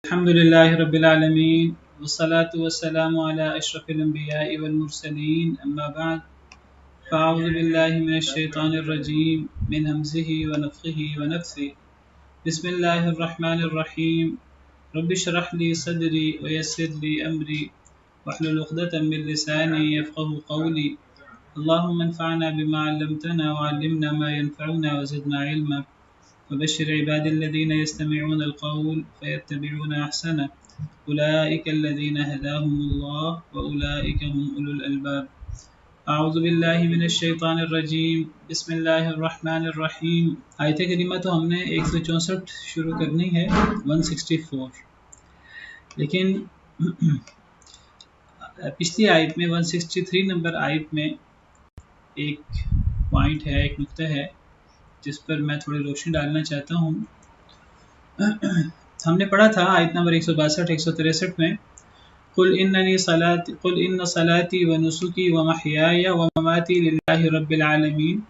الحمد لله رب العالمين والصلاة والسلام على أشرف الأنبياء والمرسلين أما بعد فأعوذ بالله من الشيطان الرجيم من همزه ونفخه ونفثه بسم الله الرحمن الرحيم رب اشرح لي صدري ويسر لي أمري واحلل عقدة من لساني يفقه قولي اللهم انفعنا بما علمتنا وعلمنا ما ينفعنا وزدنا علما وبشر عباد الذين يستمعون القول فيتبعون أحسنه أولئك الذين هداهم الله وأولئك هم أولو الألباب أعوذ بالله من الشیطان الرجیم بسم اللہ الرحمن الرحیم آیت کریمہ تو ہم نے 164 شروع کرنی ہے 164 لیکن پچھلی آیت میں 163 نمبر آیت میں ایک پوائنٹ ہے، ایک نقطہ ہے جس پر میں تھوڑی روشنی ڈالنا چاہتا ہوں۔ ہم نے پڑھا تھا آیت نمبر 162 163 میں قل ان صلاتی و نسکی و محیای و مماتی للہ رب العالمین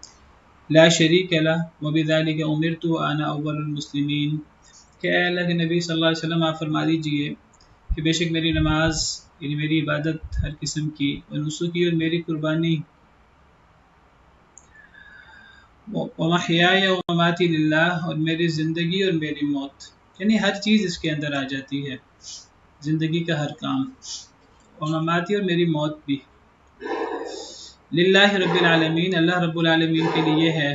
لا شریک لہ وبذالک امرت وانا اول المسلمین، کہ اے اللہ کے نبی صلی اللہ علیہ وسلم آپ فرما دیجئے کہ بے شک میری نماز یعنی میری عبادت ہر قسم کی، و نسکی اور میری قربانی، ومحیای و مماتی للہ اور میری زندگی اور میری موت، یعنی ہر چیز اس کے اندر آ جاتی ہے، زندگی کا ہر کام، اور مماتی اور میری موت بھی للہ رب العالمین، اللہ رب العالمین کے لیے ہے،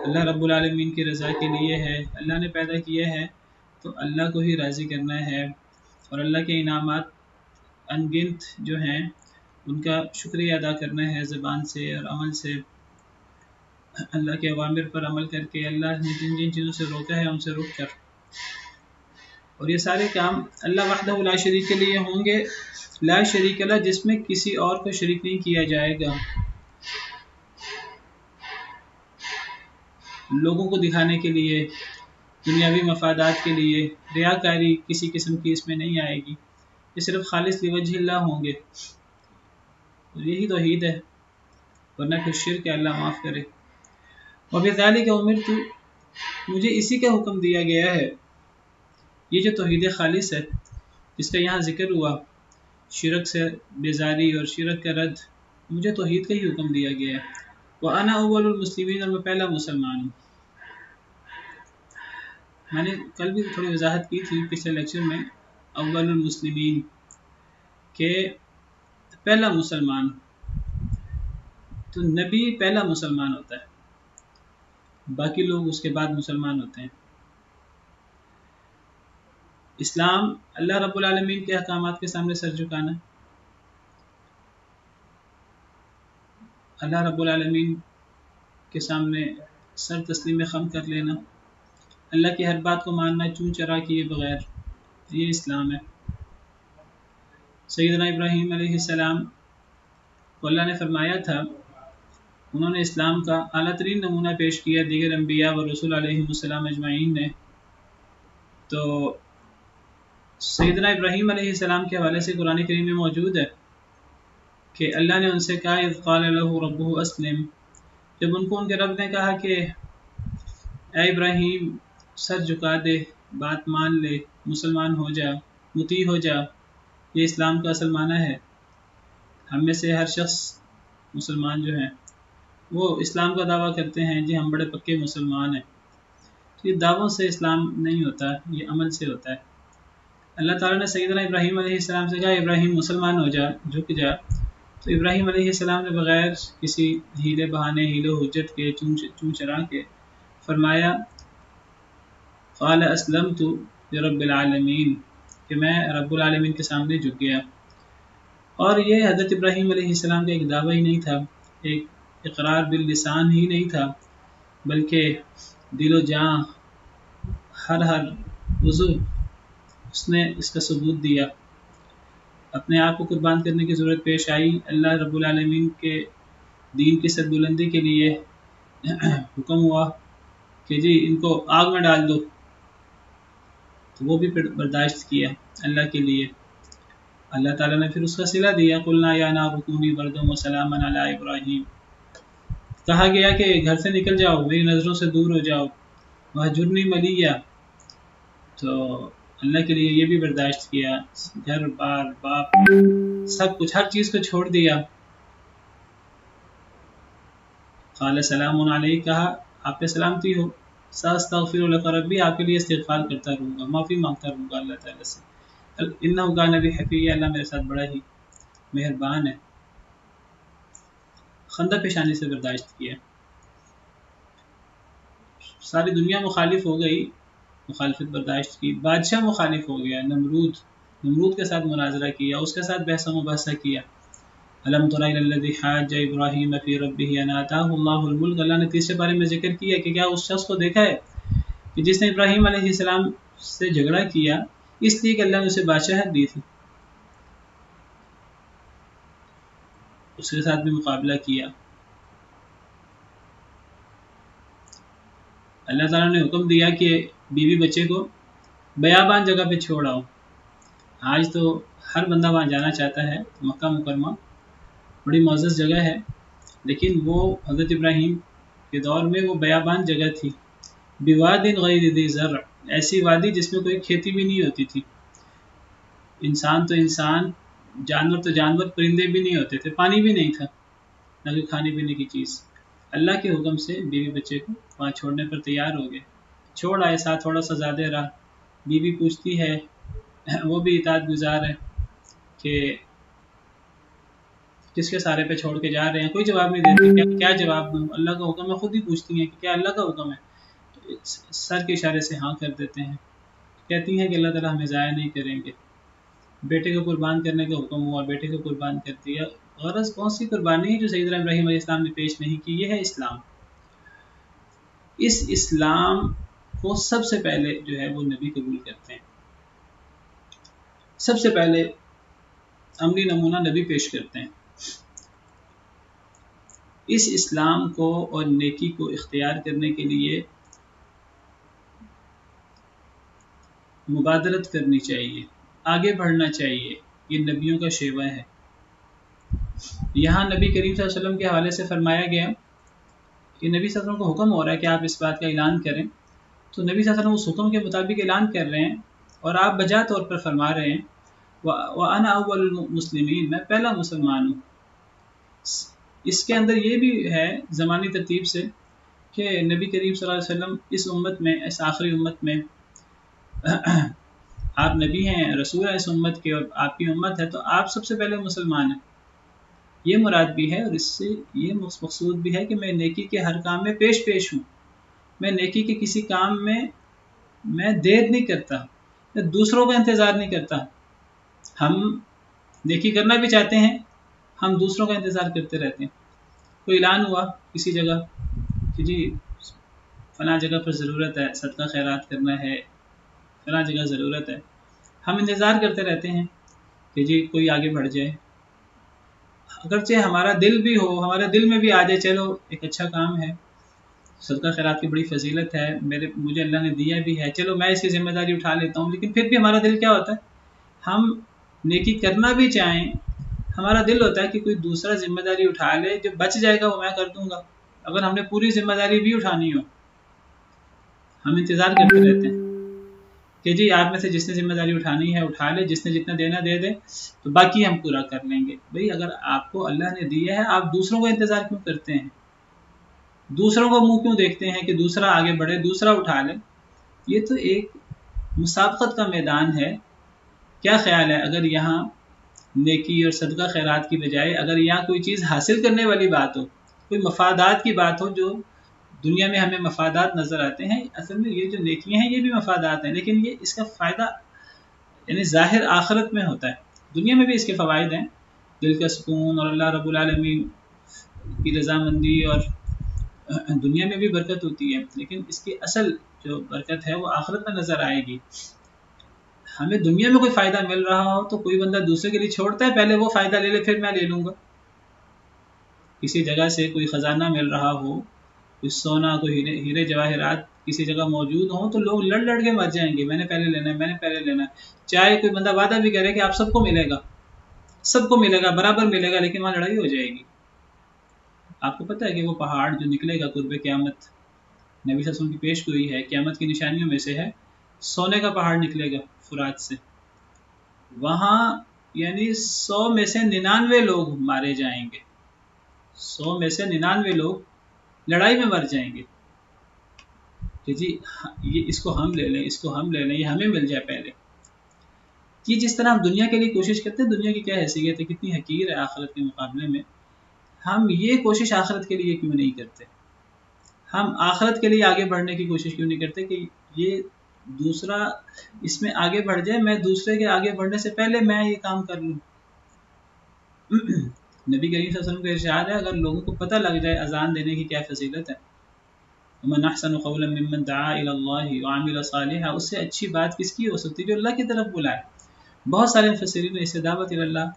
اللہ رب العالمین کی رضا کے لیے ہے۔ اللہ نے پیدا کیا ہے تو اللہ کو ہی راضی کرنا ہے، اور اللہ کے انعامات انگنت جو ہیں ان کا شکریہ ادا کرنا ہے زبان سے اور عمل سے، اللہ کے اوامر پر عمل کر کے، اللہ نے جن جن چیزوں سے روکا ہے ان سے رک کر، اور یہ سارے کام اللہ وحدہ لا شریک کے لیے ہوں گے، لا شریک اللہ جس میں کسی اور کو شریک نہیں کیا جائے گا، لوگوں کو دکھانے کے لیے، دنیاوی مفادات کے لیے، ریاکاری کسی قسم کی اس میں نہیں آئے گی، یہ صرف خالص لوجہ اللہ ہوں گے، اور یہی توحید ہے، ورنہ پھر شرک ہے، اللہ معاف کرے۔ وَبِذَلِكَ أُمِرْتُ، مجھے اسی کا حکم دیا گیا ہے، یہ جو توحید خالص ہے جس کا یہاں ذکر ہوا، شرک سے بیزاری اور شرک کا رد، مجھے توحید کا ہی حکم دیا گیا ہے۔ وَأَنَا أَوَّلُ الْمُسْلِمِينَ، اور میں پہلا مسلمان ہوں۔ میں نے کل بھی تھوڑی وضاحت کی تھی پچھلے لیکچر میں، اول المسلمین کہ پہلا مسلمان، تو نبی پہلا مسلمان ہوتا ہے، باقی لوگ اس کے بعد مسلمان ہوتے ہیں۔ اسلام اللہ رب العالمین کے احکامات کے سامنے سر جھکانا، اللہ رب العالمین کے سامنے سر تسلیم خم کر لینا، اللہ کی ہر بات کو ماننا چون چرا کیے بغیر، یہ اسلام ہے۔ سیدنا ابراہیم علیہ السلام کو اللہ نے فرمایا تھا، انہوں نے اسلام کا اعلیٰ ترین نمونہ پیش کیا دیگر انبیاء و رسول علیہ السلام اجمعین نے، تو سیدنا ابراہیم علیہ السلام کے حوالے سے قرآن کریم میں موجود ہے کہ اللہ نے ان سے کہا اذ قال له ربه اسلم، جب ان کو ان کے رب نے کہا کہ اے ابراہیم سر جھکا دے، بات مان لے، مسلمان ہو جا، مطیع ہو جا، یہ اسلام کا اصل معنی ہے۔ ہم میں سے ہر شخص مسلمان جو ہیں وہ اسلام کا دعویٰ کرتے ہیں، جی ہم بڑے پکے مسلمان ہیں، یہ دعووں سے اسلام نہیں ہوتا، یہ عمل سے ہوتا ہے۔ اللہ تعالیٰ نے سیدنا ابراہیم علیہ السلام سے کہا ابراہیم مسلمان ہو جا، جھک جا، تو ابراہیم علیہ السلام نے بغیر کسی ہیلے بہانے، ہیلو حجت کے، چون چرا کے فرمایا قال اسلمت لرب العالمین، کہ میں رب العالمین کے سامنے جھک گیا۔ اور یہ حضرت ابراہیم علیہ السلام کا ایک دعویٰ ہی نہیں تھا، ایک اقرار باللسان ہی نہیں تھا، بلکہ دل و جاں، ہر عضو اس نے اس کا ثبوت دیا، اپنے آپ کو قربان کرنے کی ضرورت پیش آئی، اللہ رب العالمین کے دین کی سربلندی کے لیے حکم ہوا کہ جی ان کو آگ میں ڈال دو، تو وہ بھی برداشت کیا اللہ کے لیے۔ اللہ تعالیٰ نے پھر اس کا صلہ دیا، قلنا یا نار کونی بردا وسلاما علی ابراہیم، کہا گیا کہ گھر سے نکل جاؤ، میری نظروں سے دور ہو جاؤ، وہجرنی ملیہ، تو اللہ کے لیے یہ بھی برداشت کیا، گھر بار باپ سب کچھ، ہر چیز کو چھوڑ دیا. قال سلام علیہ، کہا آپ پہ سلامتی ہو. ساستغفر لک ربی، آپ کے لیے استغفار کرتا رہوں گا، معافی مانگتا رہوں گا اللہ تعالیٰ سے. انہ کان بی حفیظ، اللہ میرے ساتھ بڑا ہی مہربان ہے. خندہ پیشانی سے برداشت کیا. ساری دنیا مخالف ہو گئی، مخالفت برداشت کی. بادشاہ مخالف ہو گیا، نمرود کے ساتھ مناظرہ کیا، اس کے ساتھ بحث و مباحثہ کیا. الم تر الی الذی حاج ابراہیم فی ربہ ان آتاہ اللہ الملک، اللہ نے تیسرے بارے میں ذکر کیا کہ کیا اس شخص کو دیکھا ہے کہ جس نے ابراہیم علیہ السلام سے جھگڑا کیا اس لیے کہ اللہ نے اسے بادشاہت دی تھی. اس کے ساتھ بھی مقابلہ کیا. اللہ تعالیٰ نے حکم دیا کہ بیوی بچے کو بیابان جگہ پہ چھوڑ آؤ. آج تو ہر بندہ وہاں جانا چاہتا ہے. مکہ مکرمہ بڑی معزز جگہ ہے، لیکن وہ حضرت ابراہیم کے دور میں وہ بیابان جگہ تھی. بواد غیر ذی زرع، ایسی وادی جس میں کوئی کھیتی بھی نہیں ہوتی تھی. انسان تو انسان، جانور تو جانور، پرندے بھی نہیں ہوتے تھے، پانی بھی نہیں تھا، نہ کوئی کھانے پینے کی چیز. اللہ کے حکم سے بیوی بچے کو وہاں چھوڑنے پر تیار ہو گئے. چھوڑ آئے، ساتھ تھوڑا سا زیادہ رہا. بیوی پوچھتی ہے، وہ بھی اطاعت گزار ہے کہ کس کے سارے پہ چھوڑ کے جا رہے ہیں. کوئی جواب نہیں دیتے. کیا جواب دوں، اللہ کا حکم ہے. خود ہی پوچھتی ہیں کہ کیا اللہ کا حکم ہے. سر کے اشارے سے ہاں کر دیتے ہیں. کہتی ہیں کہ اللہ تعالیٰ ہمیں ضائع نہیں کریں گے. بیٹے کو قربان کرنے کا حکم ہوا، بیٹے کو قربان کر دیا. غرض کون سی قربانی ہے جو سیدنا ابراہیم علیہ السلام نے پیش نہیں کی. یہ ہے اسلام. اس اسلام کو سب سے پہلے جو ہے وہ نبی قبول کرتے ہیں. سب سے پہلے عملی نمونہ نبی پیش کرتے ہیں. اس اسلام کو اور نیکی کو اختیار کرنے کے لیے مبادرت کرنی چاہیے، آگے بڑھنا چاہیے. یہ نبیوں کا شیوہ ہے. یہاں نبی کریم صلی اللہ علیہ وسلم کے حوالے سے فرمایا گیا کہ نبی صلی اللہ علیہ وسلم کو حکم ہو رہا ہے کہ آپ اس بات کا اعلان کریں. تو نبی صلی اللہ علیہ وسلم اس حکم کے مطابق اعلان کر رہے ہیں اور آپ بجا طور پر فرما رہے ہیں وَأَنَا أَوَّلُ الْمُسْلِمِينَ، میں پہلا مسلمان ہوں. اس کے اندر یہ بھی ہے زمانی ترتیب سے کہ نبی کریم صلی اللہ علیہ وسلم اس امت میں، اس آخری امت میں آپ نبی ہیں، رسول ہیں اس امت کے، اور آپ کی امت ہے تو آپ سب سے پہلے مسلمان ہیں. یہ مراد بھی ہے اور اس سے یہ مقصود بھی ہے کہ میں نیکی کے ہر کام میں پیش ہوں. میں نیکی کے کسی کام میں میں دیر نہیں کرتا، میں دوسروں کا انتظار نہیں کرتا. ہم نیکی کرنا بھی چاہتے ہیں، ہم دوسروں کا انتظار کرتے رہتے ہیں. کوئی اعلان ہوا کسی جگہ کہ جی فلاں جگہ پر ضرورت ہے، صدقہ خیرات کرنا ہے، فلاں جگہ ضرورت ہے. ہم انتظار کرتے رہتے ہیں کہ جی کوئی آگے بڑھ جائے. اگرچہ ہمارا دل بھی ہو، ہمارے دل میں بھی آ جائے چلو ایک اچھا کام ہے، صدقہ خیرات کی بڑی فضیلت ہے، مجھے اللہ نے دیا بھی ہے، چلو میں اس کی ذمہ داری اٹھا لیتا ہوں. لیکن پھر بھی ہمارا دل کیا ہوتا ہے، ہم نیکی کرنا بھی چاہیں، ہمارا دل ہوتا ہے کہ کوئی دوسرا ذمہ داری اٹھا لے، جو بچ جائے گا وہ میں کر دوں گا. اگر ہم نے پوری ذمہ داری بھی اٹھانی ہو، ہم انتظار کرتے رہتے ہیں کہ جی آپ میں سے جس نے ذمہ داری اٹھانی ہے اٹھا لے، جس نے جتنا دینا دے دے، تو باقی ہم پورا کر لیں گے. بھئی اگر آپ کو اللہ نے دیا ہے، آپ دوسروں کا انتظار کیوں کرتے ہیں؟ دوسروں کو منہ کیوں دیکھتے ہیں کہ دوسرا آگے بڑھے، دوسرا اٹھا لے؟ یہ تو ایک مسابقت کا میدان ہے. کیا خیال ہے اگر یہاں نیکی اور صدقہ خیرات کی بجائے اگر یہاں کوئی چیز حاصل کرنے والی بات ہو، کوئی مفادات کی بات ہو، جو دنیا میں ہمیں مفادات نظر آتے ہیں، اصل میں یہ جو نیکیاں ہیں یہ بھی مفادات ہیں، لیکن یہ اس کا فائدہ یعنی ظاہر آخرت میں ہوتا ہے. دنیا میں بھی اس کے فوائد ہیں، دل کا سکون اور اللہ رب العالمین کی رضامندی، اور دنیا میں بھی برکت ہوتی ہے، لیکن اس کی اصل جو برکت ہے وہ آخرت میں نظر آئے گی. ہمیں دنیا میں کوئی فائدہ مل رہا ہو تو کوئی بندہ دوسرے کے لیے چھوڑتا ہے، پہلے وہ فائدہ لے لے پھر میں لے لوں گا. کسی جگہ سے کوئی خزانہ مل رہا ہو، کوئی سونا، کوئی ہیرے جواہرات کسی جگہ موجود ہوں، تو لوگ لڑ لڑ کے مر جائیں گے، میں نے پہلے لینا ہے، میں نے پہلے لینا ہے. چاہے کوئی بندہ وعدہ بھی کرے کہ آپ سب کو ملے گا، سب کو ملے گا، برابر ملے گا، لیکن وہاں لڑائی ہو جائے گی. آپ کو پتہ ہے کہ وہ پہاڑ جو نکلے گا قرب قیامت، نبی صلی اللہ علیہ وسلم کی پیش گوئی ہے، قیامت کی نشانیوں میں سے ہے سونے کا پہاڑ نکلے گا فرات سے، وہاں یعنی 100 میں سے 99 لوگ مارے جائیں گے، 100 میں سے 99 لوگ لڑائی میں مر جائیں گے کہ جی یہ اس کو ہم لے لیں، اس کو ہم لے لیں، یہ ہمیں مل جائے پہلے۔ کہ جس طرح ہم دنیا کے لیے کوشش کرتے ہیں، دنیا کی کیا حیثیت ہے، کتنی حقیر ہے آخرت کے مقابلے میں، ہم یہ کوشش آخرت کے لیے کیوں نہیں کرتے؟ ہم آخرت کے لیے آگے بڑھنے کی کوشش کیوں نہیں کرتے کہ یہ دوسرا اس میں آگے بڑھ جائے، میں دوسرے کے آگے بڑھنے سے پہلے میں یہ کام کر لوں۔ نبی کریم صلی اللہ علیہ وسلم کا ارشاد ہے اگر لوگوں کو پتہ لگ جائے اذان دینے کی کیا فضیلت ہے، ومن احسن قولا ممن دعا الی اللہ وعمل صالحا، اس سے اچھی بات کس کی ہو سکتی جو اللہ کی طرف بلائے۔ بہت سارے مفسرین نے اس سے دعوت الی اللہ،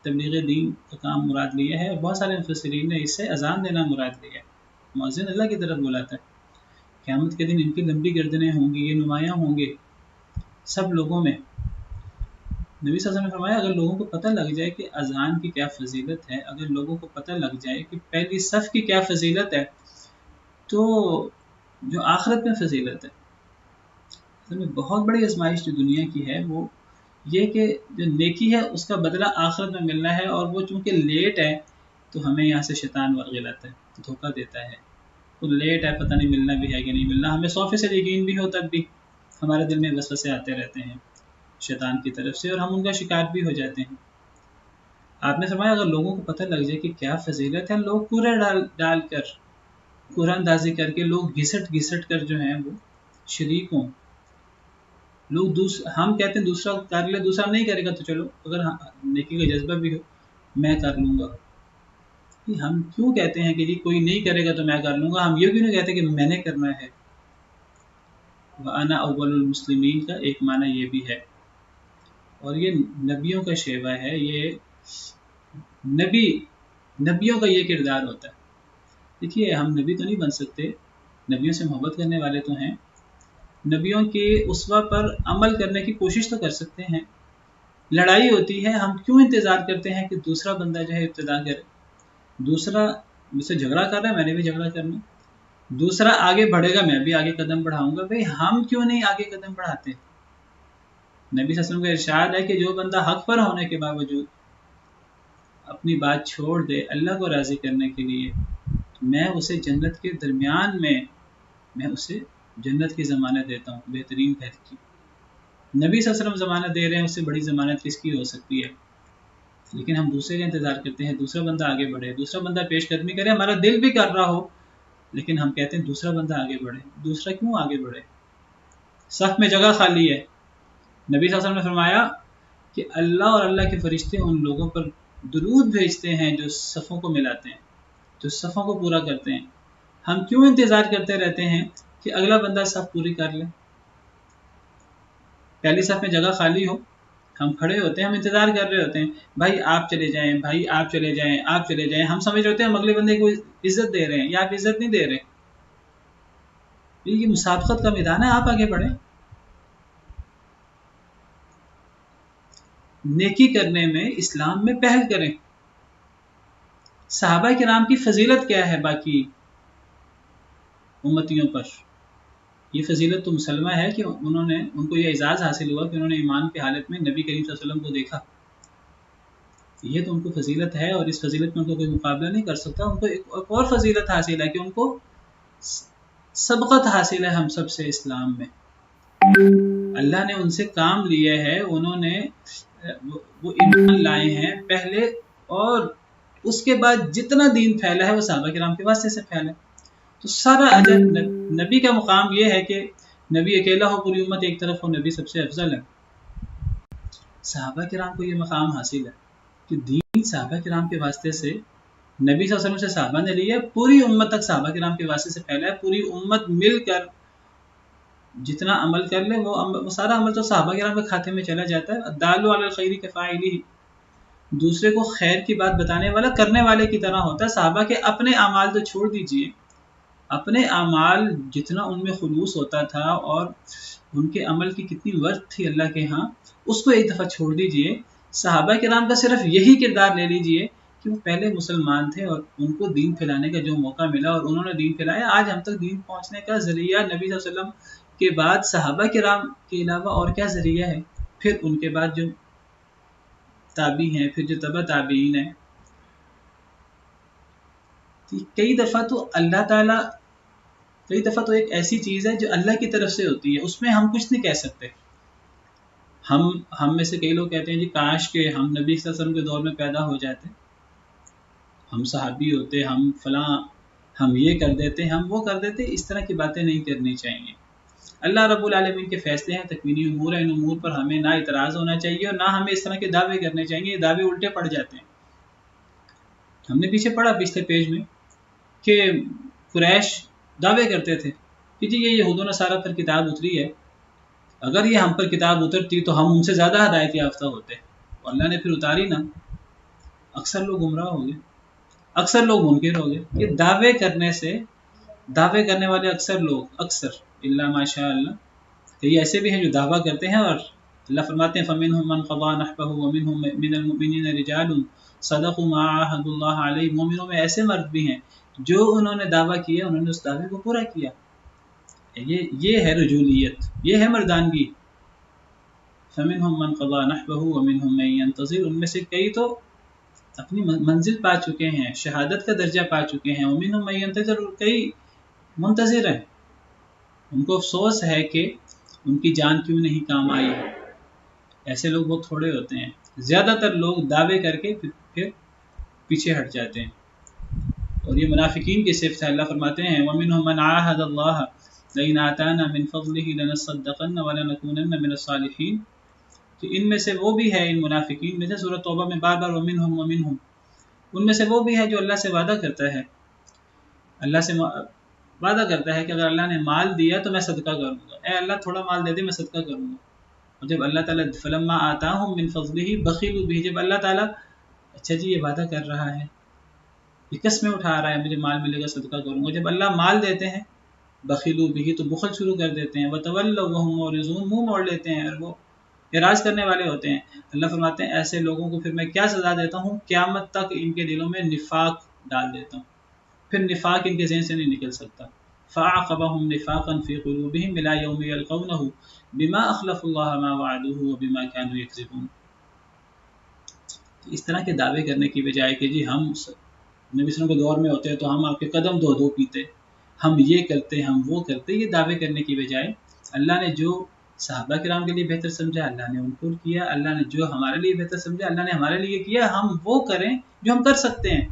تبلیغ دین کا کام مراد لیا ہے، اور بہت سارے مفسرین نے اس سے اذان دینا مراد لیا ہے۔ مؤذن اللہ کی طرف بلاتا ہے، قیامت کے دن ان کی لمبی گردنیں ہوں گی، یہ نمایاں ہوں گے سب لوگوں میں۔ نبی صلی اللہ علیہ وسلم نے فرمایا اگر لوگوں کو پتہ لگ جائے کہ اذان کی کیا فضیلت ہے، اگر لوگوں کو پتہ لگ جائے کہ پہلی صف کی کیا فضیلت ہے، تو جو آخرت میں فضیلت ہے، اصل میں بہت بڑی آزمائش جو دنیا کی ہے وہ یہ کہ جو نیکی ہے اس کا بدلہ آخرت میں ملنا ہے، اور وہ چونکہ لیٹ ہے تو ہمیں یہاں سے شیطان ورغلاتا ہے، دھوکہ دیتا ہے، وہ لیٹ ہے پتہ نہیں ملنا بھی ہے کہ نہیں ملنا، ہمیں 100% یقین بھی ہو تب بھی ہمارے دل میں وسوسے آتے رہتے ہیں شیطان کی طرف سے، اور ہم ان کا شکار بھی ہو جاتے ہیں۔ آپ نے فرمایا اگر لوگوں کو پتہ لگ جائے کہ کیا فضیلت ہے، لوگ کوڑا ڈال کر، کوڑا اندازی کر کے، لوگ گھسٹ گھسٹ کر جو ہیں وہ شریک ہوں، لوگ ہم کہتے ہیں دوسرا کر لے، دوسرا نہیں کرے گا تو چلو اگر نیکی کا جذبہ بھی ہو میں کر لوں گا۔ ہم کیوں کہتے ہیں کہ جی کوئی نہیں کرے گا تو میں کر لوں گا، ہم یہ کیوں نہیں کہتے کہ میں نے کرنا ہے؟ وَأَنَا أَوَّلُ الْمُسْلِمِينَ کا ایک معنی یہ بھی ہے، اور یہ نبیوں کا شیوہ ہے، یہ نبیوں کا یہ کردار ہوتا ہے۔ دیکھیے ہم نبی تو نہیں بن سکتے، نبیوں سے محبت کرنے والے تو ہیں، نبیوں کے اسوہ پر عمل کرنے کی کوشش تو کر سکتے ہیں۔ لڑائی ہوتی ہے، ہم کیوں انتظار کرتے ہیں کہ دوسرا بندہ جو ہے ابتدا کرے، دوسرا مجھ سے جھگڑا کر رہا ہے میں نے بھی جھگڑا کرنا، دوسرا آگے بڑھے گا میں بھی آگے قدم بڑھاؤں گا، بھئی ہم کیوں نہیں آگے قدم بڑھاتے؟ نبی صلی اللہ علیہ وسلم کا ارشاد ہے کہ جو بندہ حق پر ہونے کے باوجود اپنی بات چھوڑ دے اللہ کو راضی کرنے کے لیے، میں اسے جنت کے درمیان میں اسے جنت کی ضمانت دیتا ہوں، بہترین گھر کی۔ نبی صلی اللہ علیہ وسلم ضمانت دے رہے ہیں، اس سے بڑی ضمانت کس کی ہو سکتی ہے؟ لیکن ہم دوسرے کا انتظار کرتے ہیں، دوسرا بندہ آگے بڑھے، دوسرا بندہ پیش قدمی کرے، ہمارا دل بھی کر رہا ہو لیکن ہم کہتے ہیں دوسرا بندہ آگے بڑھے۔ دوسرا کیوں آگے بڑھے؟ صف میں جگہ خالی ہے۔ نبی صلی اللہ علیہ وسلم نے فرمایا کہ اللہ اور اللہ کے فرشتے ان لوگوں پر درود بھیجتے ہیں جو صفوں کو ملاتے ہیں، جو صفوں کو پورا کرتے ہیں۔ ہم کیوں انتظار کرتے رہتے ہیں کہ اگلا بندہ صف پوری کر لے؟ پہلی صف میں جگہ خالی ہو، ہم کھڑے ہوتے ہیں، ہم انتظار کر رہے ہوتے ہیں، بھائی آپ چلے جائیں، بھائی آپ چلے جائیں، آپ چلے جائیں، ہم سمجھ رہے ہوتے ہیں ہم اگلے بندے کو عزت دے رہے ہیں، یا آپ عزت نہیں دے رہے۔ یہ مسابقت کا میدان ہے، آپ آگے بڑھیں، نیکی کرنے میں اسلام میں پہل کریں۔ صحابہ کرام کی فضیلت کیا ہے باقی امتیوں پر؟ یہ فضیلت تو مسلمہ ہے کہ ان کو یہ اعزاز حاصل ہوا کہ انہوں نے ایمان کی حالت میں نبی کریم صلی اللہ علیہ وسلم کو دیکھا، یہ تو ان کو فضیلت ہے، اور اس فضیلت میں ان کو کوئی مقابلہ نہیں کر سکتا۔ ان کو ایک اور فضیلت حاصل ہے کہ ان کو سبقت حاصل ہے ہم سب سے اسلام میں، اللہ نے ان سے کام لیا ہے، انہوں نے وہ ایمان لائے ہیں پہلے، اور اس کے بعد جتنا دین پھیلا ہے وہ صحابہ کرام کے واسطے سے پھیلا ہے۔ تو سارا اجر نبی کا مقام یہ ہے کہ نبی اکیلا ہو، پوری امت ایک طرف ہو، نبی سب سے افضل ہے۔ صحابہ کرام کو یہ مقام حاصل ہے کہ دین صحابہ کرام کے واسطے سے، نبی صلی اللہ علیہ وسلم سے صحابہ نے لیا، پوری امت تک صحابہ کرام کے واسطے سے پھیلا ہے، پوری امت مل کر جتنا عمل کر لے وہ سارا عمل تو صحابہ کرام کے کھاتے میں چلا جاتا ہے۔ الدال علی الخیر کفاعلہ، دوسرے کو خیر کی بات بتانے والا کرنے والے کی طرح ہوتا ہے۔ صحابہ کے اپنے اعمال تو چھوڑ دیجئے، اپنے اعمال جتنا ان میں خلوص ہوتا تھا اور ان کے عمل کی کتنی ورث تھی اللہ کے ہاں، اس کو ایک دفعہ چھوڑ دیجئے۔ صحابہ کرام کا صرف یہی کردار لے لیجئے کہ وہ پہلے مسلمان تھے اور ان کو دین پھیلانے کا جو موقع ملا اور انہوں نے دین پھیلایا، آج ہم تک دین پہنچنے کا ذریعہ نبی صلی اللہ علیہ وسلم کے بعد صحابہ کرام کے علاوہ اور کیا ذریعہ ہے؟ پھر ان کے بعد جو تابعی ہیں، پھر جو تبع تابعین ہیں. کئی دفعہ تو ایک ایسی چیز ہے جو اللہ کی طرف سے ہوتی ہے، اس میں ہم کچھ نہیں کہہ سکتے. ہم میں سے کئی لوگ کہتے ہیں جی کاش کہ ہم نبی صلی اللہ علیہ وسلم کے دور میں پیدا ہو جاتے، ہم صحابی ہوتے، ہم فلاں، ہم یہ کر دیتے، ہم وہ کر دیتے. اس طرح کی باتیں نہیں کرنی چاہیے. اللہ رب العالمین کے فیصلے ہیں، تکوینی امور ہیں، ان امور پر ہمیں نہ اعتراض ہونا چاہیے اور نہ ہمیں اس طرح کے دعوے کرنے چاہیے. یہ دعوے الٹے پڑ جاتے ہیں. ہم نے پیچھے پڑھا پچھلے پیج میں کہ قریش دعوے کرتے تھے کہ جی یہ یہود و نصارہ پر کتاب اتری ہے، اگر یہ ہم پر کتاب اترتی تو ہم ان سے زیادہ ہدایت یافتہ ہوتے، اور اللہ نے پھر اتاری نہ. اکثر لوگ گمراہ ہو گئے، اکثر لوگ منکر ہو گئے. یہ دعوے کرنے والے اکثر اللہ ماشاء اللہ یہ ایسے بھی ہیں جو دعویٰ کرتے ہیں، اور اللہ فرماتے ہیں فَمِنْهُمْ مَنْ قَضَى نَحْبَهُ وَمِنْهُمْ مِنَ الْمُؤْمِنِينَ رِجَالٌ صَدَقُوا مَا عَاهَدُوا اللَّهَ عَلَيْهِ. مومنوں میں ایسے مرد بھی ہیں جو انہوں نے دعویٰ کیا، انہوں نے اس دعوے کو پورا کیا. یہ ہے رجولیت، یہ ہے مردانگی. فَمِنْهُمْ مَنْ قَضَى نَحْبَهُ وَمِنْهُمْ مَن يَنتَظِرُ. ان میں سے کئی تو اپنی منزل پا چکے ہیں، شہادت کا درجہ پا چکے ہیں. وَمِنْهُمْ مَن يَنتَظِرُ، کئی منتظر ہیں، ان کو افسوس ہے کہ ان کی جان کیوں نہیں کام آئی. ایسے لوگ بہت تھوڑے ہوتے ہیں. زیادہ تر لوگ دعوے کر کے پھر پیچھے ہٹ جاتے ہیں، اور یہ منافقین کی صفت ہے. اللہ فرماتے ہیں وَمِنْهُمْ مَنْ عَاهَدَ اللَّهَ لَئِنْ آتَانَا مِنْ فَضْلِهِ لَنَصَّدَّقَنَّ وَلَنَكُونَنَّ مِنَ الصَّالِحِينَ. تو ان میں سے وہ بھی ہے، ان منافقین میں سے سورۃ توبہ میں بار بار وَمِنْهُمْ، ان میں سے وہ بھی ہے جو اللہ سے وعدہ کرتا ہے، اللہ سے وعدہ کرتا ہے کہ اگر اللہ نے مال دیا تو میں صدقہ کروں گا. اے اللہ تھوڑا مال دے دے، میں صدقہ کروں گا. اور جب اللہ تعالیٰ فلما آتاہم من فضلہ بخلوا بہ، جب اللہ تعالیٰ اچھا جی یہ وعدہ کر رہا ہے، یہ قسمیں اٹھا رہا ہے مجھے مال ملے گا صدقہ کروں گا، جب اللہ مال دیتے ہیں بخلوا بہ تو بخل شروع کر دیتے ہیں. وتولوا وهم معرضون، منہ موڑ لیتے ہیں اور وہ اعراض کرنے والے ہوتے ہیں. اللہ فرماتے ہیں ایسے لوگوں کو پھر میں کیا سزا دیتا ہوں، قیامت تک ان کے دلوں میں نفاق ڈال دیتا ہوں، پھر نفاق ان کے ذہن سے نہیں نکل سکتا. فَعَقَبَهُمْ نِفَاقًا فِي قُلُوبِهِمْ إِلَى يَوْمِ يَلْقَوْنَهُ بِمَا أَخْلَفُوا اللَّهَ مَا وَعَدُوهُ وَبِمَا كَانُوا يَكْذِبُونَ. اس طرح کے دعوے کرنے کی بجائے کہ جی ہم نبی صلی اللہ علیہ وسلم کے دور میں ہوتے تو ہم آپ کے قدم دو دو پیتے، ہم یہ کرتے، ہم وہ کرتے، یہ دعوے کرنے کی بجائے اللہ نے جو صحابہ کرام کے لیے بہتر سمجھا اللہ نے ان کو کیا، اللہ نے جو ہمارے لیے بہتر سمجھا اللہ نے ہمارے لیے کیا. ہم وہ کریں جو ہم کر سکتے ہیں.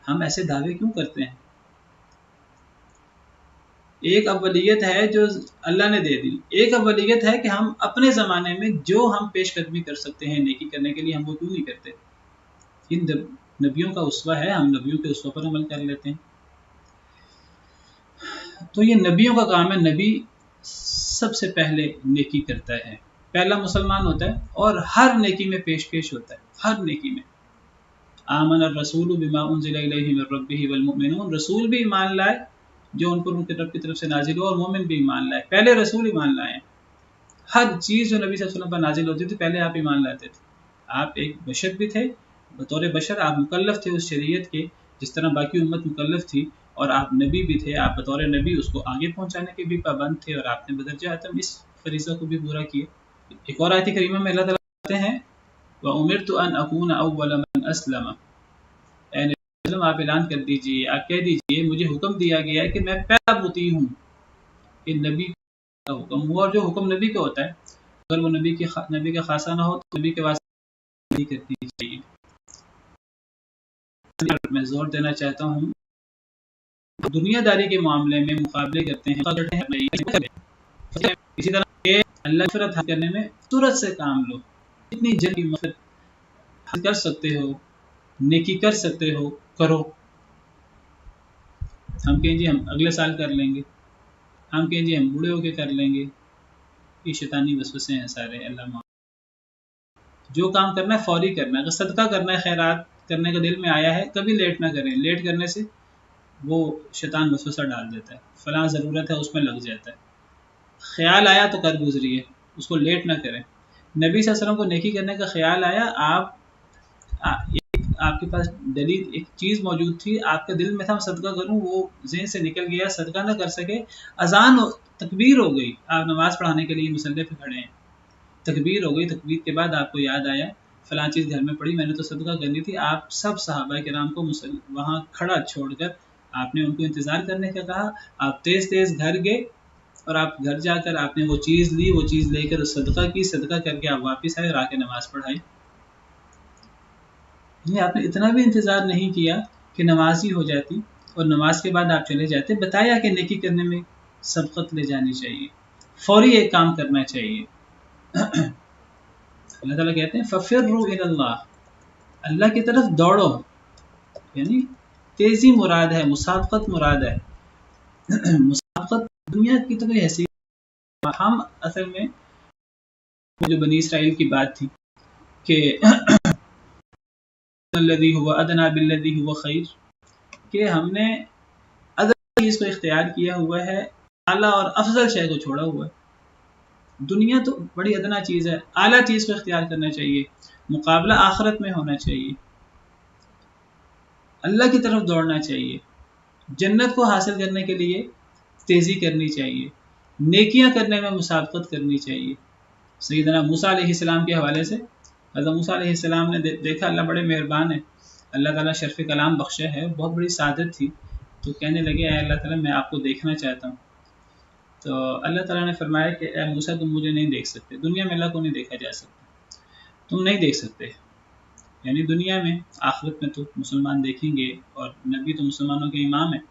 ہم ایسے دعوے کیوں کرتے ہیں؟ ایک اولیت ہے جو اللہ نے دے دی، ایک اولیت ہے کہ ہم اپنے زمانے میں جو ہم پیش قدمی کر سکتے ہیں نیکی کرنے کے لیے ہم وہ کیوں نہیں کرتے. ان نبیوں کا اسوہ ہے، ہم نبیوں کے اسوہ پر عمل کر لیتے ہیں. تو یہ نبیوں کا کام ہے. نبی سب سے پہلے نیکی کرتا ہے، پہلا مسلمان ہوتا ہے اور ہر نیکی میں پیش ہوتا ہے. ہر نیکی میں آمن الرسول بما انزل الیہ من ربہ والمؤمنون، رسول بھی ایمان لائے جو ان پر ان کے رب کی طرف سے نازل ہوا، اور مومن بھی ایمان لائے. پہلے رسول ایمان لائے. ہر چیز جو نبی صلی اللہ علیہ وسلم پر نازل ہوتی تھی پہلے آپ ایمان لاتے تھے. آپ ایک بشر بھی تھے، بطور بشر آپ مکلف تھے اس شریعت کے جس طرح باقی امت مکلف تھی، اور آپ نبی بھی تھے، آپ بطور نبی اس کو آگے پہنچانے کے بھی پابند تھے، اور آپ نے بدرجہ اتم اس فریضہ کو بھی پورا کیا. ایک اور آیت کریمہ میں اللہ تعالیٰ کہتے ہیں وَأُمِرْتُ أَنْ أَكُونَ أَوَّلَ مَنْ أَسْلَمَ. اے نبی صلی اللہ علیہ وسلم آپ اعلان کر دیجئے، آپ کہہ دیجئے مجھے حکم دیا گیا ہے کہ میں پہلا مطیع ہوں. کہ نبی کا حکم ہوا، اور جو حکم نبی کا ہوتا ہے اگر وہ نبی کا خاصہ نہ ہو تو نبی کے واسطے نہیں کرنی چاہیے. میں زور دینا چاہتا ہوں دنیا داری کے معاملے میں مقابلے کرتے ہیں، اسی طرح کہ اللہ کی مغفرت حاصل کرنے میں صورت سے کام لو. جتنی جلدی مغفرت حاصل کر سکتے ہو، نیکی کر سکتے ہو کرو. ہم کہیں جی ہم اگلے سال کر لیں گے، ہم کہیں جی ہم بوڑھے ہو کے کر لیں گے. یہ شیطانی وسوسے ہیں سارے. اللہ معاف. جو کام کرنا ہے فوری کرنا ہے. اگر صدقہ کرنا ہے، خیرات کرنے کا دل میں آیا ہے کبھی لیٹ نہ کریں. لیٹ کرنے سے وہ شیطان وسوسہ ڈال دیتا ہے، فلاں ضرورت ہے اس میں لگ جاتا ہے. خیال آیا تو کر گزریے، اس کو لیٹ نہ کریں. نبی صلی اللہ علیہ وسلم کو نیکی کرنے کا خیال آیا، آپ آپ کے پاس دلیل ایک چیز موجود تھی، آپ کے دل میں تھا صدقہ کروں، وہ ذہن سے نکل گیا، صدقہ نہ کر سکے، اذان تکبیر ہو گئی، آپ نماز پڑھانے کے لیے مصلی پہ کھڑے ہیں، تکبیر ہو گئی، تکبیر کے بعد آپ کو یاد آیا فلاں چیز گھر میں پڑی، میں نے تو صدقہ کرنی تھی، آپ سب صحابہ کرام کو وہاں کھڑا چھوڑ کر آپ نے ان کو انتظار کرنے کا کہا، آپ تیز تیز گھر گئے اور آپ گھر جا کر آپ نے وہ چیز لی، وہ چیز لے کر صدقہ کی، صدقہ کر کے آپ واپس آئے اور آ کے نماز پڑھائی۔ یہ آپ نے اتنا بھی انتظار نہیں کیا کہ نماز ہی ہو جاتی اور نماز کے بعد آپ چلے جاتے، بتایا کہ نیکی کرنے میں سبقت لے جانی چاہیے، فوری ایک کام کرنا چاہیے۔ اللہ تعالیٰ کہتے ہیں فَفِرُّوا إِلَى اللَّهِ، اللہ کی طرف دوڑو، یعنی تیزی مراد ہے، مسابقت مراد ہے۔ مسابقت دنیا کی تو کوئی حیثیت، ہم اصل میں جو بنی اسرائیل کی بات تھی کہ الذی هو ادنی بالذی هو خیر، کہ ہم نے ادنی چیز کو اختیار کیا ہوا ہے، اعلیٰ اور افضل شے کو چھوڑا ہوا ہے۔ دنیا تو بڑی ادنا چیز ہے، اعلیٰ چیز کو اختیار کرنا چاہیے، مقابلہ آخرت میں ہونا چاہیے، اللہ کی طرف دوڑنا چاہیے، جنت کو حاصل کرنے کے لیے تیزی کرنی چاہیے، نیکیاں کرنے میں مسابقت کرنی چاہیے۔ سیدنا موسیٰ علیہ السلام کے حوالے سے حضرت موسیٰ علیہ السلام نے دیکھا اللہ بڑے مہربان ہے، اللہ تعالیٰ شرف کلام بخشے ہے، بہت بڑی سعادت تھی، تو کہنے لگے اے اللہ تعالیٰ میں آپ کو دیکھنا چاہتا ہوں۔ تو اللہ تعالیٰ نے فرمایا کہ اے موسیٰ تم مجھے نہیں دیکھ سکتے، دنیا میں اللہ کو نہیں دیکھا جا سکتا، تم نہیں دیکھ سکتے، یعنی دنیا میں، آخرت میں تو مسلمان دیکھیں گے اور نبی تو مسلمانوں کے امام ہیں۔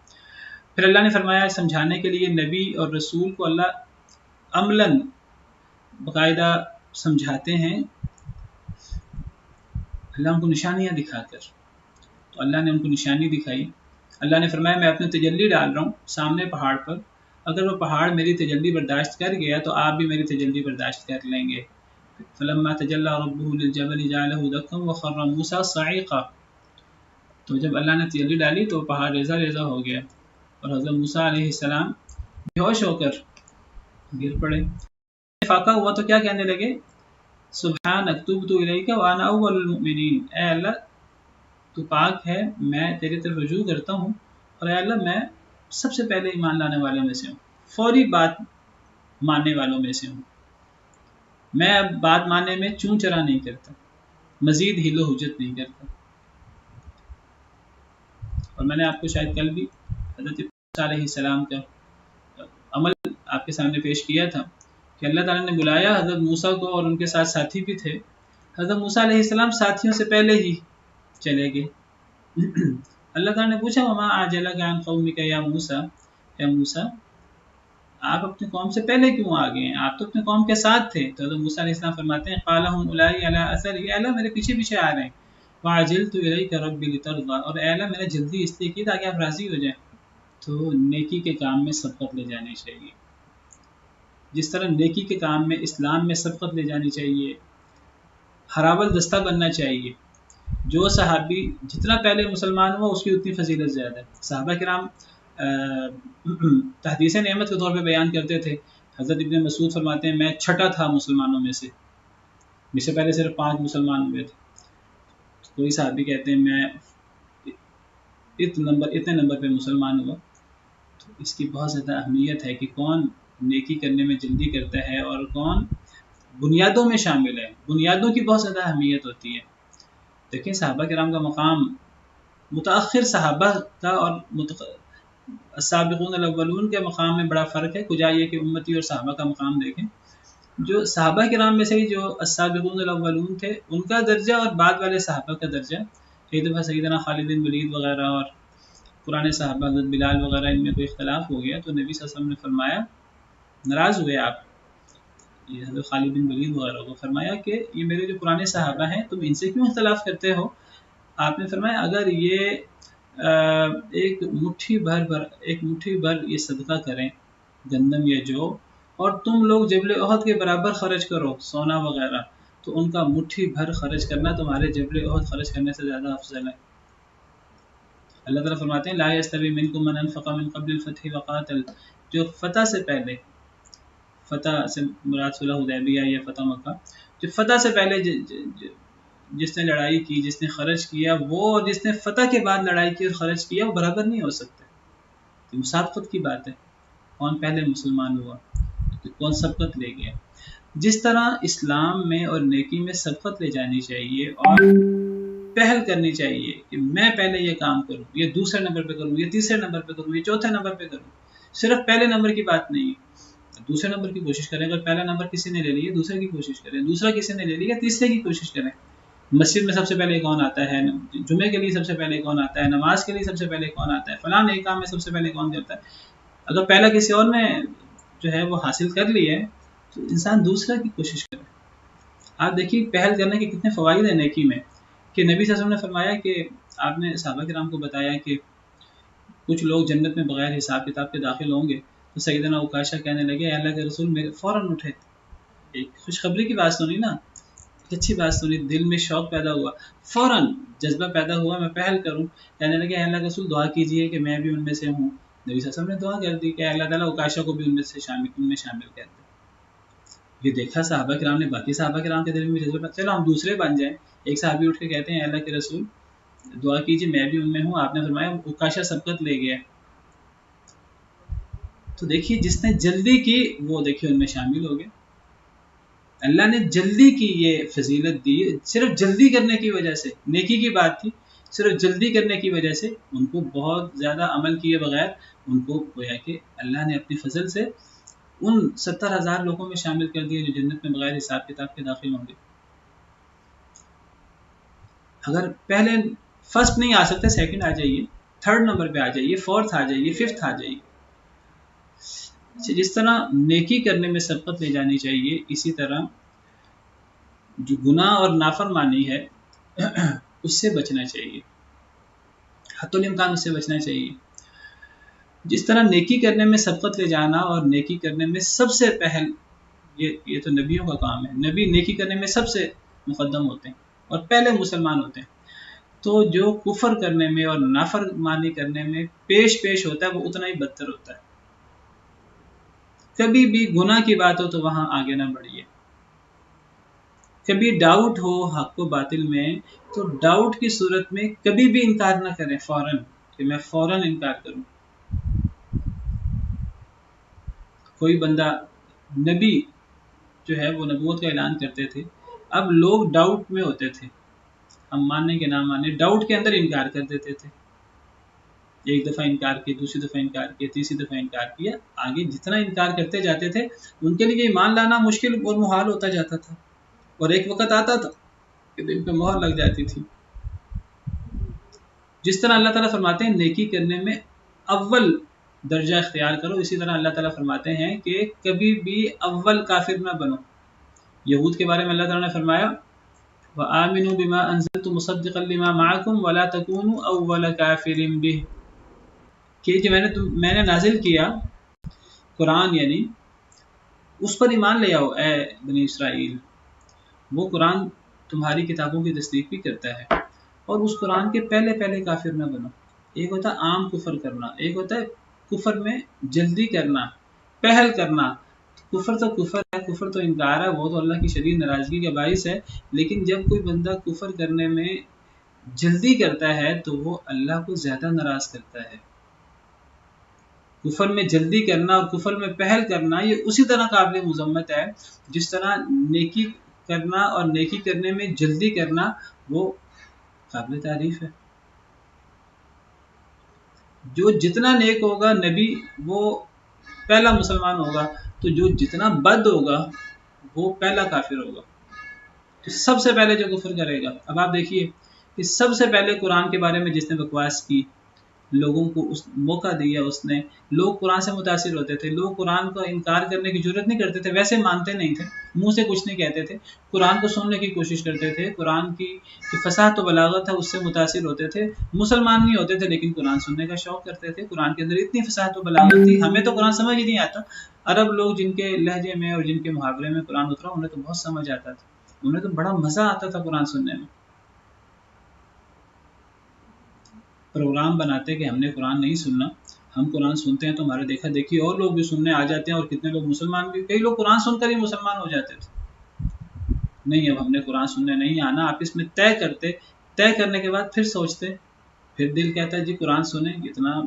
پھر اللہ نے فرمایا سمجھانے کے لیے نبی اور رسول کو اللہ عملاً باقاعدہ سمجھاتے ہیں، اللہ ان کو نشانیاں دکھا کر، تو اللہ نے ان کو نشانی دکھائی۔ اللہ نے فرمایا میں اپنے تجلی ڈال رہا ہوں سامنے پہاڑ پر، اگر وہ پہاڑ میری تجلی برداشت کر گیا تو آپ بھی میری تجلی برداشت کر لیں گے۔ فلما تجلی ربہ للجبل جعلہ دکا وخر موسیٰ صعیقا، تو جب اللہ نے تجلی ڈالی تو پہاڑ ریزہ ریزہ ہو گیا اور حضرت موسیٰ علیہ السلام بیہوش ہو کر گر پڑے۔ فاقہ ہوا تو کیا کہنے لگے سبحانک تبت الیک وانا اول المؤمنین، اے اللہ تو پاک ہے، میں تیری طرف رجوع کرتا ہوں اور اے اللہ میں سب سے پہلے ایمان لانے والوں میں سے ہوں، فوری بات ماننے والوں میں سے ہوں، میں اب بات ماننے میں چون چرا نہیں کرتا، مزید ہیل و حجت نہیں کرتا۔ اور میں نے آپ کو شاید کل بھی حضرت موسیٰ علیہ السلام کا عمل آپ کے سامنے پیش کیا تھا کہ اللہ تعالیٰ نے بلایا حضرت موسیٰ کو اور ان کے ساتھ ساتھی بھی تھے، حضرت موسیٰ علیہ السلام ساتھیوں سے پہلے ہی چلے گئے۔ اللہ تعالیٰ نے پوچھا وما اعجلک عن قومک یا موسیٰ، اے موسیٰ آپ اپنے قوم سے پہلے کیوں آ گئے ہیں، آپ تو اپنے قوم کے ساتھ تھے۔ تو حضرت موسیٰ علیہ السلام فرماتے ہیں قال هم اولائی علی اثری، اے اللہ میرے پیچھے پیچھے آ رہے ہیں، وعجلت الیک ربی لترضی، اور اے اللہ میں نے جلدی اس لیے کی تاکہ آپ راضی ہو جائیں۔ تو نیکی کے کام میں سبقت لے جانی چاہیے، جس طرح نیکی کے کام میں اسلام میں سبقت لے جانی چاہیے، ہراول دستہ بننا چاہیے۔ جو صحابی جتنا پہلے مسلمان ہوا اس کی اتنی فضیلت زیادہ ہے۔ صحابہ کرام تحدیث نعمت کے طور پہ بیان کرتے تھے، حضرت ابن مسعود فرماتے ہیں میں چھٹا تھا مسلمانوں میں سے، مجھ سے پہلے صرف 5 مسلمان ہوئے تھے۔ کوئی صحابی کہتے ہیں میں اتنے نمبر پہ مسلمان ہوا۔ تو اس کی بہت زیادہ اہمیت ہے کہ کون نیکی کرنے میں جلدی کرتا ہے اور کون بنیادوں میں شامل ہے، بنیادوں کی بہت زیادہ اہمیت ہوتی ہے۔ دیکھیں صحابہ کرام کا مقام متأخر صحابہ کا اور السابقون الاولون کے مقام میں بڑا فرق ہے، کجا یہ کہ امتی اور صحابہ کا مقام دیکھیں۔ جو صحابہ کرام میں سے ہی جو السابقون الاولون تھے ان کا درجہ اور بعد والے صحابہ کا درجہ، ایک دفعہ سیدنا خالد بن ولید وغیرہ اور پرانے صحابہ حضرت بلال وغیرہ ان میں کوئی اختلاف ہو گیا تو نبی صلی اللہ علیہ وسلم نے فرمایا، ناراض ہوئے آپ یہ حضرت خالد بن ولید وغیرہ کو، فرمایا کہ یہ میرے جو پرانے صحابہ ہیں تم ان سے کیوں اختلاف کرتے ہو؟ آپ نے فرمایا اگر یہ ایک مٹھی بھر یہ صدقہ کریں گندم یا جو، اور تم لوگ جبل احد کے برابر خرچ کرو سونا وغیرہ، تو ان کا مٹھی بھر خرچ کرنا تمہارے جبل احد خرچ کرنے سے زیادہ افضل ہے۔ اللہ تعالیٰ فرماتے ہیں لا یستوی منکم من انفق من قبل الفتح وقاتل، جو فتح سے پہلے، فتح سے مراد صلح حدیبیہ یا فتح مکہ، جو فتح سے پہلے جس نے لڑائی کی، جس نے خرچ کیا، وہ اور جس نے فتح کے بعد لڑائی کی اور خرچ کیا، وہ برابر نہیں ہو سکتے. مسابقت کی بات ہے، کون پہلے مسلمان ہوا، کون سبقت لے گیا. جس طرح اسلام میں اور نیکی میں سبقت لے جانی چاہیے اور پہل کرنی چاہیے کہ میں پہلے یہ کام کروں، یہ دوسرے نمبر پہ کروں، یہ تیسرے نمبر پہ کروں، یہ چوتھے نمبر پہ کروں. صرف پہلے نمبر کی بات نہیں ہے، دوسرے نمبر کی کوشش کریں. اگر پہلا نمبر کسی نے لے لیا دوسرے کی کوشش کریں، دوسرا کسی نے لے لیا تیسرے کی کوشش کریں. مسجد میں سب سے پہلے کون آتا ہے، جمعے کے لیے سب سے پہلے کون آتا ہے، نماز کے لیے سب سے پہلے کون آتا ہے، فلاں ایک کام میں سب سے پہلے کون کرتا ہے. اگر پہلا کسی اور نے جو ہے وہ حاصل کر لی ہے تو انسان دوسرا کی کوشش کرے. آپ دیکھیے پہل کرنے کے کتنے فوائد ہیں نیکی میں، کہ نبی صلی اللہ علیہ وسلم نے فرمایا کہ آپ نے صحابہ کرام کو بتایا کہ کچھ لوگ جنت میں بغیر حساب کتاب کے داخل ہوں گے. تو سیدنا عکاشہ کہنے لگے اللہ کے رسول میرے، فوراً اٹھے. ایک خوشخبری کی بات سنی نا، اچھی بات سنی، دل میں شوق پیدا ہوا، فوراً جذبہ پیدا ہوا میں پہل کروں. کہنے لگے اللہ کے رسول دعا کیجئے کہ میں بھی ان میں سے ہوں. نبی صلی اللہ علیہ وسلم نے دعا کر دی کہ اللہ تعالیٰ عکاشہ کو بھی ان میں شامل کر دے. یہ دیکھا صحابہ کرام نے، باقی صحابہ کرام کے دل میں جذبہ، چلو ہم دوسرے بن جائیں. ایک صحابی اٹھ کے کہتے ہیں اللہ کے رسول دعا کیجئے میں بھی ان میں ہوں. آپ نے فرمایا عکاشہ سبقت لے گیا. تو دیکھیے جس نے جلدی کی وہ دیکھیے ان میں شامل ہو گئے. اللہ نے جلدی کی یہ فضیلت دی، صرف جلدی کرنے کی وجہ سے. نیکی کی بات تھی، صرف جلدی کرنے کی وجہ سے ان کو بہت زیادہ عمل کیے بغیر ان کو گویا کہ اللہ نے اپنی فضل سے ان 70,000 لوگوں میں شامل کر دیا جو جنت میں بغیر حساب کتاب کے داخل ہوں گے. اگر پہلے فرسٹ نہیں آ سکتے سیکنڈ آ جائیے، تھرڈ نمبر پہ آ جائیے، فورتھ آ جائیے، ففتھ آ جائیے. جس طرح نیکی کرنے میں سبقت لے جانی چاہیے، اسی طرح جو گناہ اور نافرمانی ہے اس سے بچنا چاہیے، حتی الامکان اس سے بچنا چاہیے. جس طرح نیکی کرنے میں سبقت لے جانا اور نیکی کرنے میں سب سے پہل، یہ تو نبیوں کا کام ہے. نبی نیکی کرنے میں سب سے مقدم ہوتے ہیں اور پہلے مسلمان ہوتے ہیں. تو جو کفر کرنے میں اور نافرمانی کرنے میں پیش ہوتا ہے وہ اتنا ہی بدتر ہوتا ہے. کبھی بھی گناہ کی بات ہو تو وہاں آگے نہ بڑھیے. کبھی ڈاؤٹ ہو حق و باطل میں تو ڈاؤٹ کی صورت میں کبھی بھی انکار نہ کریں فوراً، کہ میں فوراً انکار کروں. کوئی بندہ نبی جو ہے وہ نبوت کا اعلان کرتے تھے، اب لوگ ڈاؤٹ میں ہوتے تھے، ہم ماننے کے نہ ماننے، ڈاؤٹ کے اندر انکار کر دیتے تھے. ایک دفعہ انکار کیا، دوسری دفعہ انکار کیا، تیسری دفعہ انکار کیا، آگے جتنا انکار کرتے جاتے تھے ان کے لیے ایمان لانا مشکل اور محال ہوتا جاتا تھا. اور ایک وقت آتا تھا کہ دل پہ مہر لگ جاتی تھی. جس طرح اللہ تعالیٰ فرماتے ہیں نیکی کرنے میں اول درجہ اختیار کرو، اسی طرح اللہ تعالیٰ فرماتے ہیں کہ کبھی بھی اول کافر نہ بنو. یہود کے بارے میں اللہ تعالیٰ نے فرمایا وَآمِنُوا بِمَا أَنزَلْتُ مُصَدِّقًا لِمَا مَعَكُمْ وَلَا تَكُونُوا أَوَّلَ كَافِرٍ بِهِ، کہ جو میں نے نازل کیا قرآن، یعنی اس پر ایمان لے آؤ اے بنی اسرائیل. وہ قرآن تمہاری کتابوں کی تصدیق بھی کرتا ہے، اور اس قرآن کے پہلے کافر نہ بنو. ایک ہوتا ہے عام کفر کرنا، ایک ہوتا ہے کفر میں جلدی کرنا، پہل کرنا. کفر تو کفر ہے، کفر تو انکار ہے، وہ تو اللہ کی شدید ناراضگی کا باعث ہے. لیکن جب کوئی بندہ کفر کرنے میں جلدی کرتا ہے تو وہ اللہ کو زیادہ ناراض کرتا ہے. کفر میں جلدی کرنا اور کفر میں پہل کرنا یہ اسی طرح قابل مذمت ہے جس طرح نیکی کرنا اور نیکی کرنے میں جلدی کرنا وہ قابل تعریف ہے. جو جتنا نیک ہوگا نبی وہ پہلا مسلمان ہوگا، تو جو جتنا بد ہوگا وہ پہلا کافر ہوگا. تو سب سے پہلے جو کفر کرے گا، اب آپ دیکھیے کہ سب سے پہلے قرآن کے بارے میں جس نے بکواس کی، لوگوں کو اس موقع دیا، اس نے، لوگ قرآن سے متاثر ہوتے تھے، لوگ قرآن کا انکار کرنے کی جرت نہیں کرتے تھے، ویسے مانتے نہیں تھے، منہ سے کچھ نہیں کہتے تھے، قرآن کو سننے کی کوشش کرتے تھے، قرآن کی جو فصاحت و بلاغت ہے اس سے متاثر ہوتے تھے. مسلمان نہیں ہوتے تھے لیکن قرآن سننے کا شوق کرتے تھے. قرآن کے اندر اتنی فصاحت و بلاغت تھی، ہمیں تو قرآن سمجھ ہی نہیں آتا. عرب لوگ جن کے لہجے میں اور جن کے محاورے میں قرآن اترا انہیں تو بہت سمجھ آتا تھا، انہیں تو بڑا مزہ آتا تھا قرآن سننے میں. پروگرام بناتے کہ ہم نے قرآن نہیں سننا، ہم قرآن سنتے ہیں تو ہمارے دیکھا دیکھی اور لوگ بھی سننے آ جاتے ہیں، اور کتنے لوگ مسلمان بھی، کئی لوگ قرآن سن کر ہی مسلمان ہو جاتے تھے. نہیں اب ہم نے قرآن سننے نہیں آنا، آپس میں طے کرتے، طے کرنے کے بعد پھر سوچتے، پھر دل کہتا ہے جی قرآن سنیں، اتنا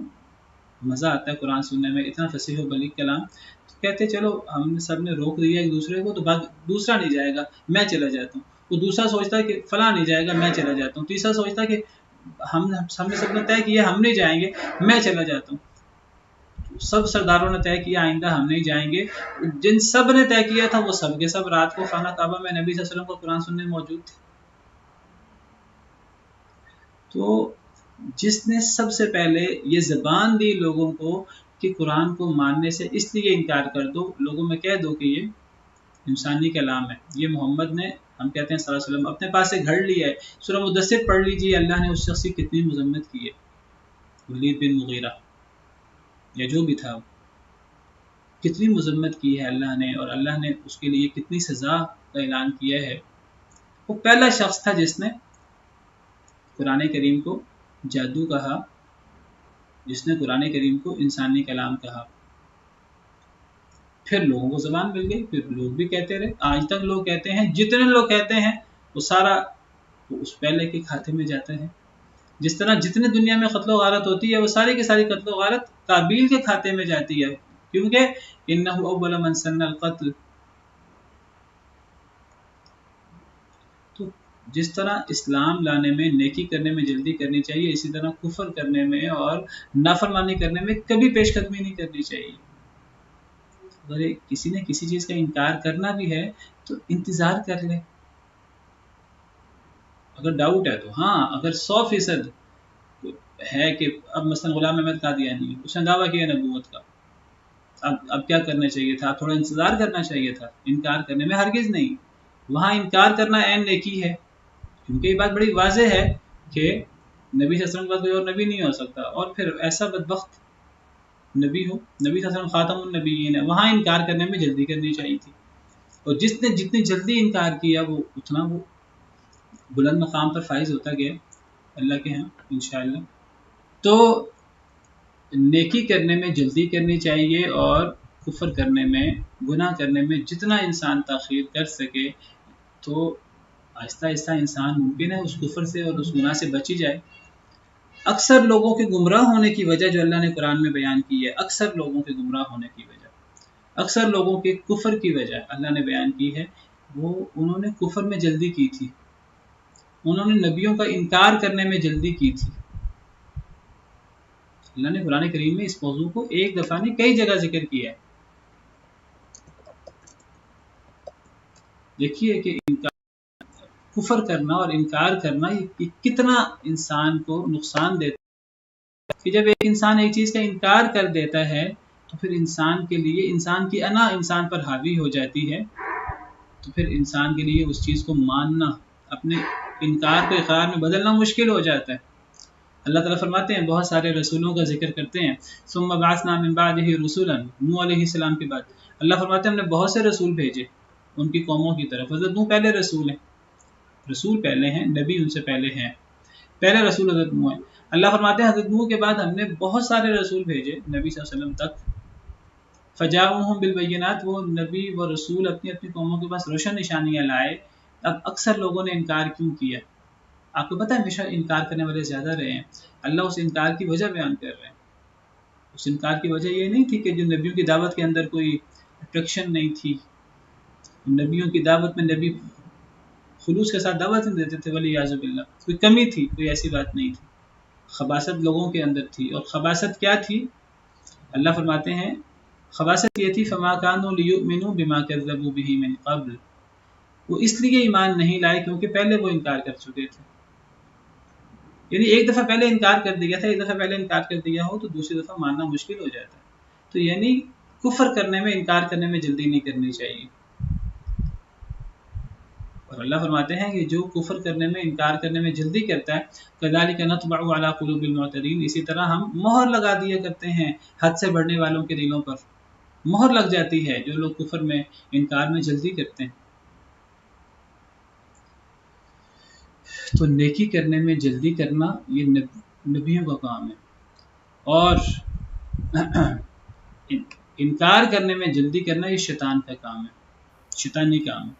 مزہ آتا ہے قرآن سننے میں، اتنا فصیح و بلیغ کلام، تو کہتے چلو ہم سب نے روک دیا ایک دوسرے کو، تو دوسرا نہیں جائے گا میں چلا جاتا ہوں، وہ دوسرا سوچتا ہے کہ فلاں نہیں جائے گا میں چلا جاتا ہوں، تیسرا سوچتا ہے کہ ہم نے سب نے طے کیا ہم نہیں جائیں گے میں چلا جاتا ہوں، سب سرداروں نے طے کیا آئندہ ہم نہیں جائیں گے، جن سب نے طے کیا تھا وہ سب کے سب رات کو خانہ کعبہ میں نبی صلی اللہ علیہ وسلم کو قرآن سننے موجود تھے۔ تو جس نے سب سے پہلے یہ زبان دی لوگوں کو کہ قرآن کو ماننے سے اس لیے انکار کر دو، لوگوں میں کہہ دو کہ یہ انسانی کلام ہے، یہ محمد نے، ہم کہتے ہیں صلی اللہ علیہ وسلم، اپنے پاس سے گھڑ لیا ہے۔ سورہ مدثر پڑھ لیجیے، اللہ نے اس شخص کی کتنی مذمت کی ہے، ولید بن مغیرہ یا جو بھی تھا، کتنی مذمت کی ہے اللہ نے، اور اللہ نے اس کے لیے کتنی سزا کا اعلان کیا ہے۔ وہ پہلا شخص تھا جس نے قرآن کریم کو جادو کہا، جس نے قرآن کریم کو انسانی کلام کہا، پھر لوگوں کو زبان مل گئی، پھر لوگ بھی کہتے رہے، آج تک لوگ کہتے ہیں، جتنے لوگ کہتے ہیں وہ سارا اس پہلے کے کھاتے میں جاتا ہے۔ جس طرح جتنے دنیا میں قتل و غارت ہوتی ہے وہ ساری کی ساری قتل و غارت قابیل کے کھاتے میں جاتی ہے، کیونکہ انہ اول من سن القتل۔ تو جس طرح اسلام لانے میں، نیکی کرنے میں جلدی کرنی چاہیے، اسی طرح کفر کرنے میں اور نافرمانی کرنے میں کبھی پیش قدمی نہیں کرنی چاہیے۔ اگر کسی نے کسی چیز کا انکار کرنا بھی ہے تو انتظار کر لے، اگر ڈاؤٹ ہے تو ہاں، اگر 100% ہے کہ اب مثلا غلام احمد قادیانی اس نے دعویٰ کیا نبوت کا، اب کیا کرنا چاہیے تھا؟ تھوڑا انتظار کرنا چاہیے تھا، انکار کرنے میں ہرگز نہیں، وہاں انکار کرنا عین نیکی ہے، کیونکہ یہ بات بڑی واضح ہے کہ نبی صلی اللہ علیہ وسلم کے بعد کوئی اور نبی نہیں ہو سکتا، اور پھر ایسا بدبخت نبی ہو، نبی صلی اللہ علیہ وسلم خاتم النبیین ہے، وہاں انکار کرنے میں جلدی کرنی چاہیے تھی، اور جس نے جتنی جلدی انکار کیا وہ اتنا وہ بلند مقام پر فائز ہوتا گیا اللہ کے ہاں انشاءاللہ۔ تو نیکی کرنے میں جلدی کرنی چاہیے، اور کفر کرنے میں، گناہ کرنے میں جتنا انسان تاخیر کر سکے تو آہستہ آہستہ انسان ممکن ہے اس کفر سے اور اس گناہ سے بچی جائے۔ اکثر لوگوں کے گمراہ ہونے کی وجہ جو اللہ نے قرآن میں بیان کی ہے، اکثر لوگوں کے گمراہ ہونے کی وجہ، اکثر لوگوں کے کفر کی وجہ اللہ نے بیان کی ہے، وہ انہوں نے کفر میں جلدی کی تھی، انہوں نے نبیوں کا انکار کرنے میں جلدی کی تھی۔ اللہ نے قرآن کریم میں اس موضوع کو ایک دفعہ نہیں کئی جگہ ذکر کیا ہے۔ دیکھیے کہ کفر کرنا اور انکار کرنا یہ کتنا انسان کو نقصان دیتا ہے، کہ جب ایک انسان ایک چیز کا انکار کر دیتا ہے تو پھر انسان کے لیے، انسان کی انا انسان پر حاوی ہو جاتی ہے، تو پھر انسان کے لیے اس چیز کو ماننا، اپنے انکار کو اقرار میں بدلنا مشکل ہو جاتا ہے۔ اللہ تعالیٰ فرماتے ہیں، بہت سارے رسولوں کا ذکر کرتے ہیں، ثم بعثنا من بعدہ رسولا، نوح علیہ السلام کے بعد اللہ فرماتے ہیں ہم نے بہت سے رسول بھیجے ان کی قوموں کی طرف، حضرت نوح پہلے رسول ہیں، رسول پہلے ہیں، نبی ان سے پہلے ہیں، پہلے رسول حضرت نوح ہیں۔ اللہ فرماتے ہیں حضرت نوح کے بعد ہم نے بہت سارے رسول بھیجے نبی صلی اللہ علیہ وسلم تک، فجاؤہم بالبینات، وہ نبی و رسول اپنی اپنی قوموں کے پاس روشن نشانیاں لائے۔ اب اکثر لوگوں نے انکار کیوں کیا؟ آپ کو پتہ ہے ہمیشہ انکار کرنے والے زیادہ رہے ہیں، اللہ اس انکار کی وجہ بیان کر رہے ہیں۔ اس انکار کی وجہ یہ نہیں تھی کہ جو نبیوں کی دعوت کے اندر کوئی اٹریکشن نہیں تھی، نبیوں کی دعوت میں نبی خلوص کے ساتھ دعوت نہیں دیتے تھے، ولیعاذ باللہ، کوئی کمی تھی، کوئی ایسی بات نہیں تھی، خباثت لوگوں کے اندر تھی۔ اور خباثت کیا تھی؟ اللہ فرماتے ہیں خباثت یہ تھی، فما كانوا ليؤمنوا بما كذبوا به من قبل، وہ اس لیے ایمان نہیں لائے کیونکہ پہلے وہ انکار کر چکے تھے۔ یعنی ایک دفعہ پہلے انکار کر دیا تھا، ایک دفعہ پہلے انکار کر دیا ہو تو دوسری دفعہ ماننا مشکل ہو جاتا ہے۔ تو یعنی کفر کرنے میں، انکار کرنے میں جلدی نہیں کرنی چاہیے۔ اور اللہ فرماتے ہیں کہ جو کفر کرنے میں، انکار کرنے میں جلدی کرتا ہے، كذلك نطبع على قلوب المعتدين، اسی طرح ہم مہر لگا دیا کرتے ہیں حد سے بڑھنے والوں کے دلوں پر، مہر لگ جاتی ہے جو لوگ کفر میں، انکار میں جلدی کرتے ہیں۔ تو نیکی کرنے میں جلدی کرنا یہ نبیوں کا کام ہے، اور انکار کرنے میں جلدی کرنا یہ شیطان کا کام ہے، شیطانی کام ہے۔